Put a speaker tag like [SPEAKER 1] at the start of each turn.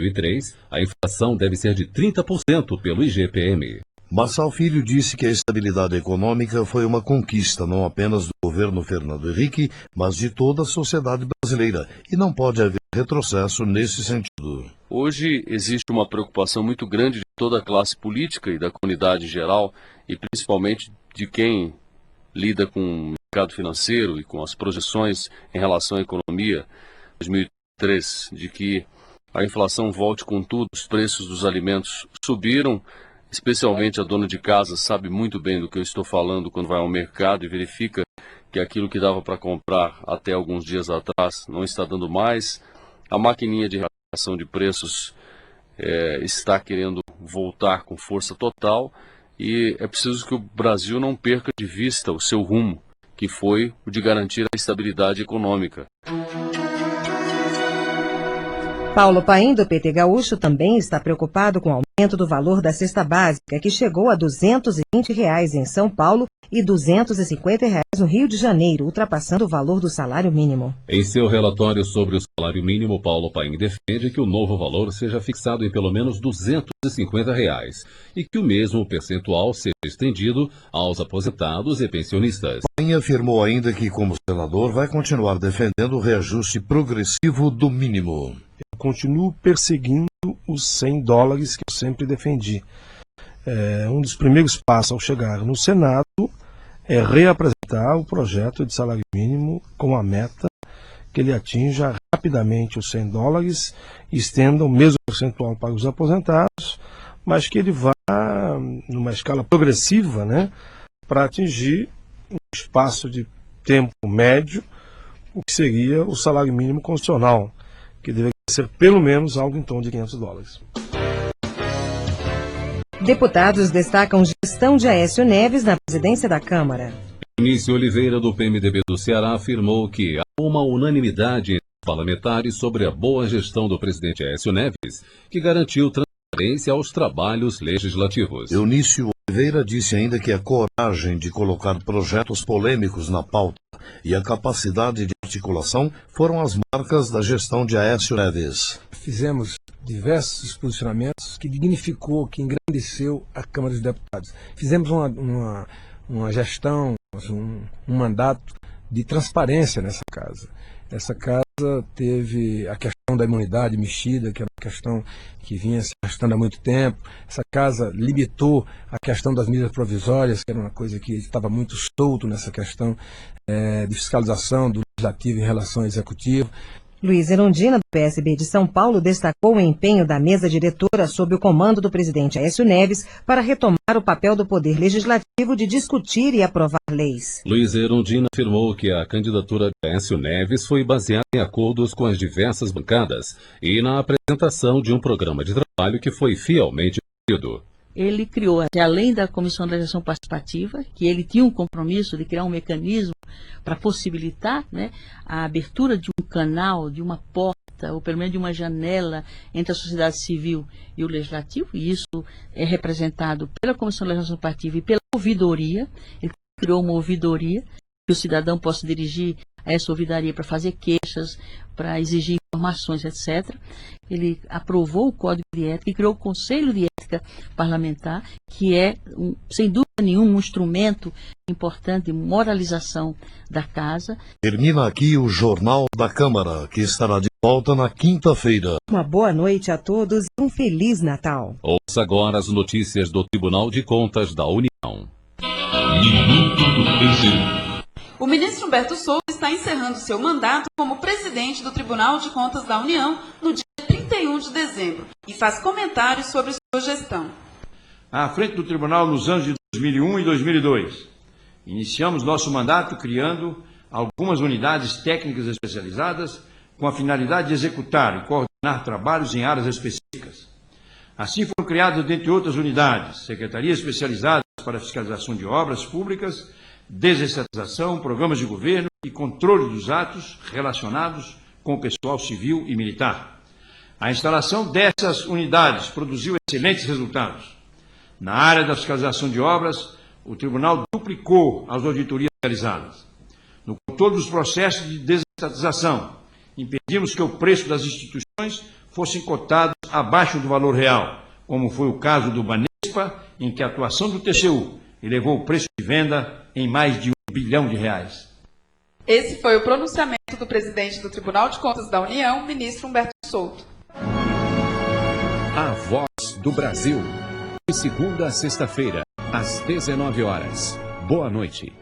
[SPEAKER 1] 2003, a inflação deve ser de 30% pelo IGPM.
[SPEAKER 2] Marçal Filho disse que a estabilidade econômica foi uma conquista não apenas do governo Fernando Henrique, mas de toda a sociedade brasileira, e não pode haver retrocesso nesse sentido.
[SPEAKER 3] Hoje existe uma preocupação muito grande de toda a classe política e da comunidade em geral, e principalmente de quem lida com o mercado financeiro e com as projeções em relação à economia 2003, de que a inflação volte com tudo, os preços dos alimentos subiram. Especialmente a dona de casa sabe muito bem do que eu estou falando quando vai ao mercado e verifica que aquilo que dava para comprar até alguns dias atrás não está dando mais. A maquininha de reação de preços está querendo voltar com força total e é preciso que o Brasil não perca de vista o seu rumo, que foi o de garantir a estabilidade econômica.
[SPEAKER 4] Paulo Paim, do PT Gaúcho, também está preocupado com o aumento do valor da cesta básica, que chegou a R$ 220 em São Paulo e R$ 250 no Rio de Janeiro, ultrapassando o valor do salário mínimo.
[SPEAKER 1] Em seu relatório sobre o salário mínimo, Paulo Paim defende que o novo valor seja fixado em pelo menos R$ 250 e que o mesmo percentual seja estendido aos aposentados e pensionistas.
[SPEAKER 2] Paim afirmou ainda que, como senador, vai continuar defendendo o reajuste progressivo do mínimo.
[SPEAKER 5] Continuo perseguindo os $100 que eu sempre defendi. Um dos primeiros passos ao chegar no Senado é reapresentar o projeto de salário mínimo com a meta que ele atinja rapidamente os $100 e estenda o mesmo percentual para os aposentados, mas que ele vá numa escala progressiva, né, para atingir um espaço de tempo médio, o que seria o salário mínimo constitucional, que deveria ser pelo menos algo em torno de $500.
[SPEAKER 4] Deputados destacam gestão de Aécio Neves na presidência da Câmara.
[SPEAKER 1] Eunice Oliveira, do PMDB do Ceará, afirmou que há uma unanimidade entre os parlamentares sobre a boa gestão do presidente Aécio Neves, que garantiu transparência aos trabalhos legislativos.
[SPEAKER 2] Eunice Oliveira disse ainda que a coragem de colocar projetos polêmicos na pauta e a capacidade de articulação foram as marcas da gestão de Aécio Neves.
[SPEAKER 6] Fizemos diversos posicionamentos que dignificou, que engrandeceu a Câmara dos Deputados. Fizemos uma gestão, um mandato de transparência nessa casa. Essa casa teve a questão da imunidade mexida, que era uma questão que vinha se arrastando há muito tempo. Essa casa limitou a questão das medidas provisórias, que era uma coisa que estava muito solto nessa questão de fiscalização do Legislativo em relação ao Executivo.
[SPEAKER 4] Luiz Erundina, do PSB de São Paulo, destacou o empenho da mesa diretora sob o comando do presidente Aécio Neves para retomar o papel do Poder Legislativo de discutir e aprovar leis.
[SPEAKER 1] Luiz Erundina afirmou que a candidatura de Aécio Neves foi baseada em acordos com as diversas bancadas e na apresentação de um programa de trabalho que foi fielmente cumprido.
[SPEAKER 7] Ele criou, além da Comissão de Legislação Participativa, que ele tinha um compromisso de criar um mecanismo para possibilitar, né, a abertura de um canal, de uma porta, ou pelo menos de uma janela entre a sociedade civil e o legislativo, e isso é representado pela Comissão de Legislação Participativa e pela ouvidoria. Ele criou uma ouvidoria que o cidadão possa dirigir a essa ouvidoria para fazer queixas, para exigir informações, etc. Ele aprovou o Código de Ética e criou o Conselho de Ética Parlamentar, que é, sem dúvida nenhuma, um instrumento importante de moralização da Casa.
[SPEAKER 2] Termina aqui o Jornal da Câmara, que estará de volta na quinta-feira.
[SPEAKER 4] Uma boa noite a todos e um Feliz Natal.
[SPEAKER 1] Ouça agora as notícias do Tribunal de Contas da União.
[SPEAKER 8] Minuto do TCU.
[SPEAKER 9] O ministro Humberto Souza está encerrando seu mandato como presidente do Tribunal de Contas da União no dia 31 de dezembro e faz comentários sobre sua gestão.
[SPEAKER 10] À frente do Tribunal nos anos de 2001 e 2002, iniciamos nosso mandato criando algumas unidades técnicas especializadas com a finalidade de executar e coordenar trabalhos em áreas específicas. Assim foram criadas, dentre outras unidades, secretarias especializadas para a fiscalização de obras públicas, desestatização, programas de governo e controle dos atos relacionados com o pessoal civil e militar. A instalação dessas unidades produziu excelentes resultados. Na área da fiscalização de obras, o Tribunal duplicou as auditorias realizadas. No controle dos processos de desestatização, impedimos que o preço das instituições fossem cotados abaixo do valor real, como foi o caso do Banespa, em que a atuação do TCU elevou o preço de venda em mais de R$1 bilhão.
[SPEAKER 9] Esse foi o pronunciamento do presidente do Tribunal de Contas da União, ministro Humberto Souto.
[SPEAKER 11] A Voz do Brasil. De segunda a sexta-feira, às 19 horas. Boa noite.